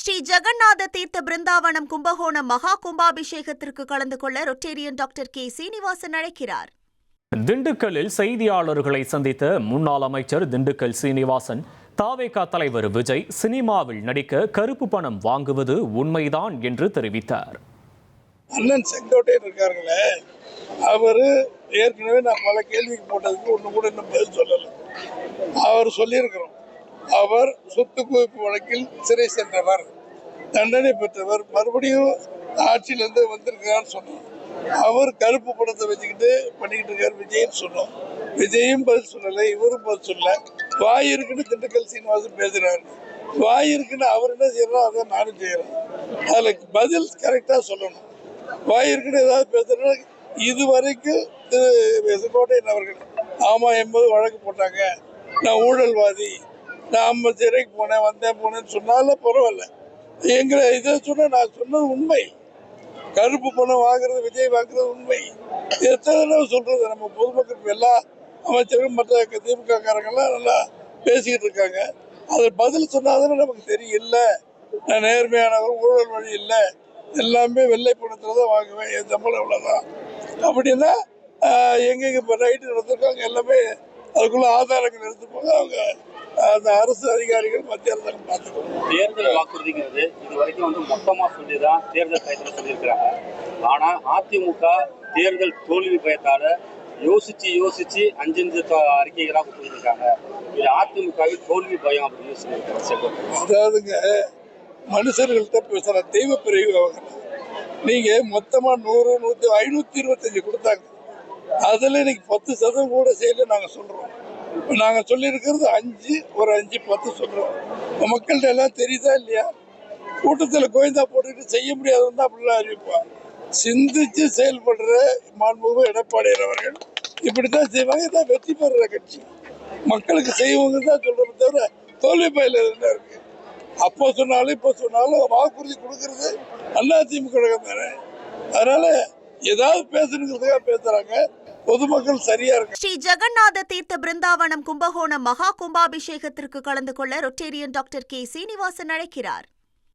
ஸ்ரீ ஜெகநாத தீர்த்த பிருந்தாவனம் கும்பகோணம் மகா கும்பாபிஷேகத்திற்கு கலந்து கொள்ள ரொட்டேரியன் டாக்டர் கே சீனிவாசன் அழைக்கிறார். திண்டுக்கல்லில் செய்தியாளர்களை சந்தித்த முன்னாள் அமைச்சர் திண்டுக்கல் சீனிவாசன், தாவேகா தலைவர் விஜய் சினிமாவில் நடிக்க கருப்பு பணம் வாங்குவது உண்மைதான் என்று தெரிவித்தார். அண்ணன் செங்கோட்டையன் இருக்காருங்களே, அவரு ஏற்கனவே நான் பல கேள்விக்கு போட்டதுக்கு ஒன்று கூட இன்னும் பதில் சொல்லலை. அவர் சொல்லியிருக்கிறோம், அவர் சொத்து குவிப்பு வழக்கில் சிறை சென்றவர், தண்டனை பெற்றவர், மறுபடியும் ஆட்சியிலேருந்து வந்திருக்கிறான்னு சொன்னோம். அவர் கருப்பு பணத்தை வச்சுக்கிட்டு பண்ணிக்கிட்டு இருக்காரு விஜய்னு சொன்னோம். விஜயும் பதில் சொல்லலை, இவரும் பதில் சொல்லலை. வாய் இருக்குன்னு திண்டுக்கல் சீனிவாசன் பேசுகிறாரு. வாய் இருக்குன்னு அவர் என்ன செய்யறோம் அதான் நானும் செய்கிறேன். அதில் பதில் கரெக்டாக சொல்லணும். வாய் இருக்குன்னு ஏதாவது பேசுறேன்னா, இது வரைக்கும் திரு செங்கோட்டையன் அவர்கள் ஆமாம் 80 வழக்கு போட்டாங்க, நான் ஊழல்வாதி, நான் 50 சிறைக்கு போனேன் போனேன்னு சொன்னாலும் பரவாயில்ல. எங்களை இதை சொன்ன நான் சொன்னது உண்மை. கருப்பு பணம் வாங்குறது, விஜய் வாங்குறது உண்மை. எத்தனை தடவை சொல்றது? நம்ம பொதுமக்களுக்கு எல்லா அமைச்சர்களும் மற்ற திமுக காரங்கெல்லாம் நல்லா பேசிக்கிட்டு இருக்காங்க. அதில் பதில் சொன்னாதானே நமக்கு தெரியும். இல்லை, நான் நேர்மையானவர், ஊழல் வழி இல்லை, எல்லாமே வெள்ளை பணத்தில் தான் வாங்குவேன், என் சம்பளம் இவ்வளோதான் அப்படின்னா எங்கெங்க இப்போ ரைட்டு நடத்திருக்காங்க எல்லாமே அதுக்குள்ள ஆதாரங்கள் எடுத்துப்பாங்க. அவங்க அந்த அரசு அதிகாரிகள் மத்திய அரசாங்கம் பார்த்துக்கணும். தேர்தல் வாக்குறுதிங்கிறது இது வரைக்கும் மொத்தமாக சொல்லி தான் தேர்தல் டயத்தில் சொல்லியிருக்கிறாங்க. ஆனால் அதிமுக தேர்தல் தோல்வி பயத்தால் யோசிச்சு 5 அறிக்கைகளாக கொடுத்துருக்காங்க. இது அதிமுகவில் தோல்வி பயம் அப்படின்னு சொல்லியிருக்காங்க. அதாவதுங்க, மனுஷர்கள்ட்ட பேசுகிற தெய்வ பிரிவு அவங்க. நீங்கள் மொத்தமாக 100, 100, 525 கொடுத்தாங்க. அதில் இன்னைக்கு 10% கூட செய்யல. நாங்கள் சொல்கிறோம், இப்போ நாங்கள் சொல்லியிருக்கிறது 5, ஒரு 5, 10 சொல்கிறோம். மக்கள்கிட்ட எல்லாம் தெரியுதா இல்லையா? கூட்டத்தில் கோயந்தா போட்டுக்கிட்டு செய்ய முடியாதுன்னு தான் அப்படிலாம் அறிவிப்பாங்க. சிந்திச்சு செயல்படுற மாண்புமிகு எடப்பாடியார் அவர்கள் இப்படித்தான் செய்வாங்க. இதான் வெற்றி பெறுற கட்சி. மக்களுக்கு செய்வாங்க தான் சொல்றதை தவிர தோல்வி பயில என்ன இருக்கு? அப்போ சொன்னாலும் இப்போ சொன்னாலும் வாக்குறுதி கொடுக்கறது அதிமுக தானே. அதனால ஏதாவது பேசணுங்கிறதுக்காக பேசுறாங்க. பொதுமக்கள் சரியா இருக்கு. ஸ்ரீ ஜெகநாத தீர்த்த பிருந்தாவனம் கும்பகோணம் மகா கும்பாபிஷேகத்திற்கு கலந்து கொள்ள ரொட்டேரியன் டாக்டர் கே சீனிவாசன் அழைக்கிறார்.